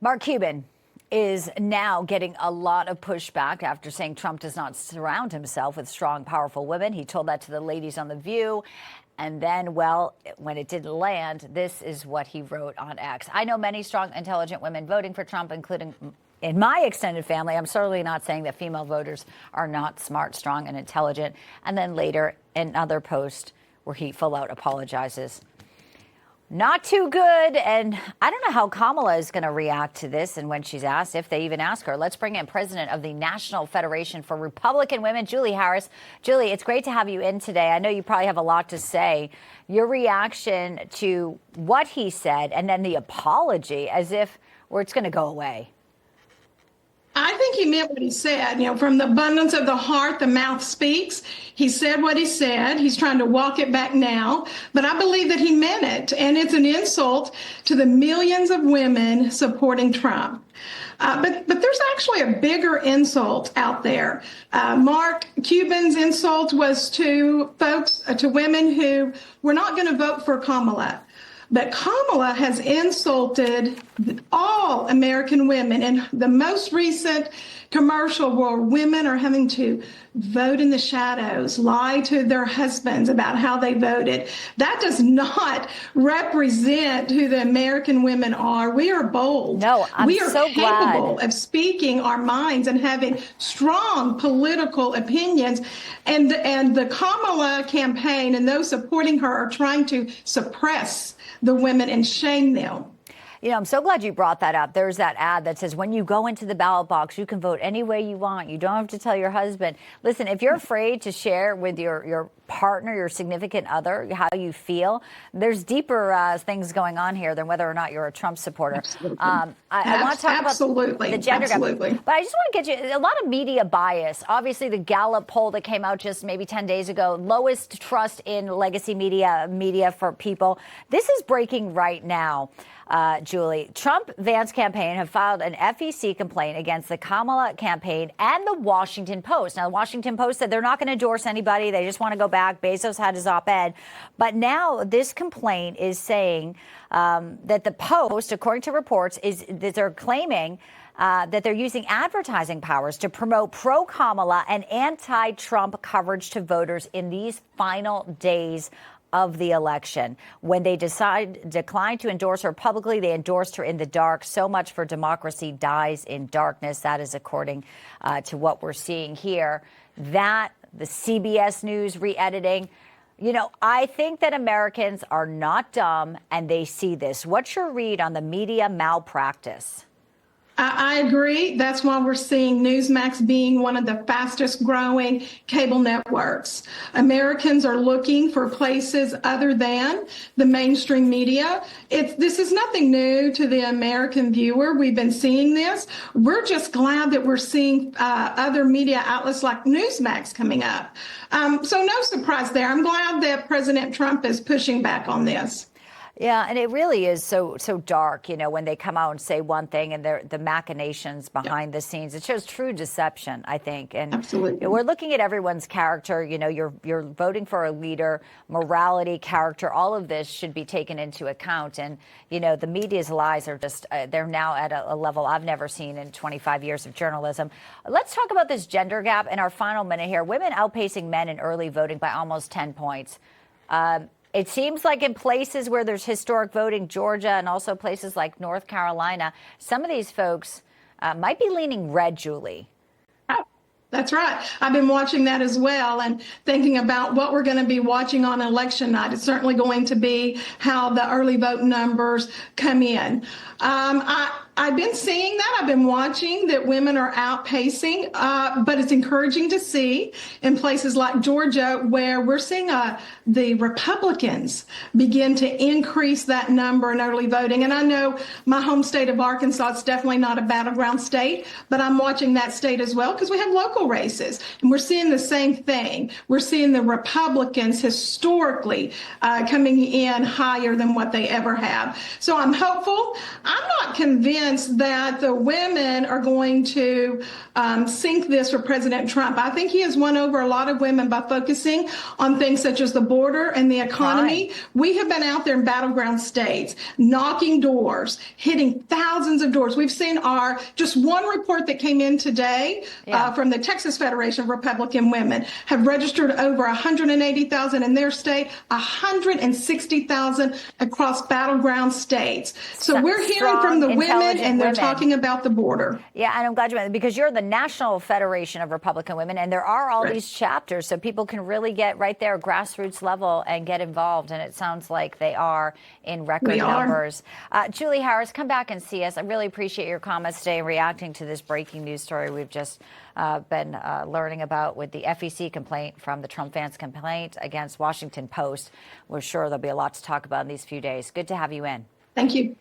Mark Cuban is now getting a lot of pushback after saying Trump does not surround himself with strong, powerful women. He told that to the ladies on The View. And then, well, when it didn't land, this is what he wrote on X. I know many strong, intelligent women voting for Trump, including in my extended family. I'm certainly not saying that female voters are not smart, strong, and intelligent. And then later, another post where he full out apologizes. Not too good. And I don't know how Kamala is going to react to this. And when she's asked, if they even ask her, let's bring in President of the National Federation for Republican Women, Julie Harris. Julie, it's great to have you in today. I know you probably have a lot to say. Your reaction to what he said and then the apology as if it's going to go away. I think he meant what he said. You know, from the abundance of the heart, the mouth speaks. He said what he said. He's trying to walk it back now. But I believe that he meant it. And it's an insult to the millions of women supporting Trump. But there's actually a bigger insult out there. Mark Cuban's insult was to women who were not going to vote for Kamala. But Kamala has insulted all American women. In the most recent commercial where women are having to vote in the shadows, lie to their husbands about how they voted, that does not represent who the American women are. We are bold. No, we are so capable glad of speaking our minds and having strong political opinions. And the Kamala campaign and those supporting her are trying to suppress the women and shame them. You know, I'm so glad you brought that up. There's that ad that says when you go into the ballot box, you can vote any way you want. You don't have to tell your husband. Listen, if you're afraid to share with your partner, your significant other, how you feel, there's deeper things going on here than whether or not you're a Trump supporter. Absolutely. I want to talk about the gender gap. But I just want to get you a lot of media bias. Obviously, the Gallup poll that came out just maybe 10 days ago, lowest trust in legacy media for people. This is breaking right now. Julie, Trump-Vance campaign have filed an FEC complaint against the Kamala campaign and the Washington Post. Now, the Washington Post said they're not going to endorse anybody. They just want to go back. Bezos had his op-ed. But now this complaint is saying that the Post, according to reports, is that they're claiming that they're using advertising powers to promote pro-Kamala and anti-Trump coverage to voters in these final days of the election. When they declined to endorse her publicly, they endorsed her in the dark. So much for democracy dies in darkness. That is according to what we're seeing here. That, the CBS News re-editing. You know, I think that Americans are not dumb and they see this. What's your read on the media malpractice? I agree. That's why we're seeing NEWSMAX being one of the fastest growing cable networks. Americans are looking for places other than the mainstream media. This is nothing new to the American viewer. We've been seeing this. We're just glad that we're seeing other media outlets like NEWSMAX coming up. So no surprise there. I'm glad that President Trump is pushing back on this. Yeah, and it really is so dark, you know, when they come out and say one thing and the machinations behind the scenes. It shows true deception, I think. And absolutely, we're looking at everyone's character. You know, you're voting for a leader, morality, character. All of this should be taken into account. And, you know, the media's lies are just they're now at a level I've never seen in 25 years of journalism. Let's talk about this gender gap in our final minute here. Women outpacing men in early voting by almost 10 points. It seems like in places where there's historic voting, Georgia and also places like North Carolina, some of these folks might be leaning red, Julie. That's right. I've been watching that as well and thinking about what we're going to be watching on election night. It's certainly going to be how the early vote numbers come in. I've been seeing that. I've been watching that women are outpacing, but it's encouraging to see in places like Georgia where we're seeing the Republicans begin to increase that number in early voting. And I know my home state of Arkansas is definitely not a battleground state, but I'm watching that state as well because we have local races. And we're seeing the same thing. We're seeing the Republicans historically coming in higher than what they ever have. So I'm hopeful. I'm not convinced convinced that the women are going to sink this for President Trump. I think he has won over a lot of women by focusing on things such as the border and the economy. Right. We have been out there in battleground states, knocking doors, hitting thousands of doors. We've seen just one report that came in today from the Texas Federation of Republican Women have registered over 180,000 in their state, 160,000 across battleground states. So we're hearing from the women, and they're talking about the border. Yeah, and I'm glad you mentioned, because you're the National Federation of Republican Women, and there are all these chapters, so people can really get right there, grassroots level, and get involved. And it sounds like they are in record numbers. Julie Harris, come back and see us. I really appreciate your comments today, reacting to this breaking news story we've just been learning about with the FEC complaint from the Trump fans' complaint against Washington Post. We're sure there'll be a lot to talk about in these few days. Good to have you in. Thank you.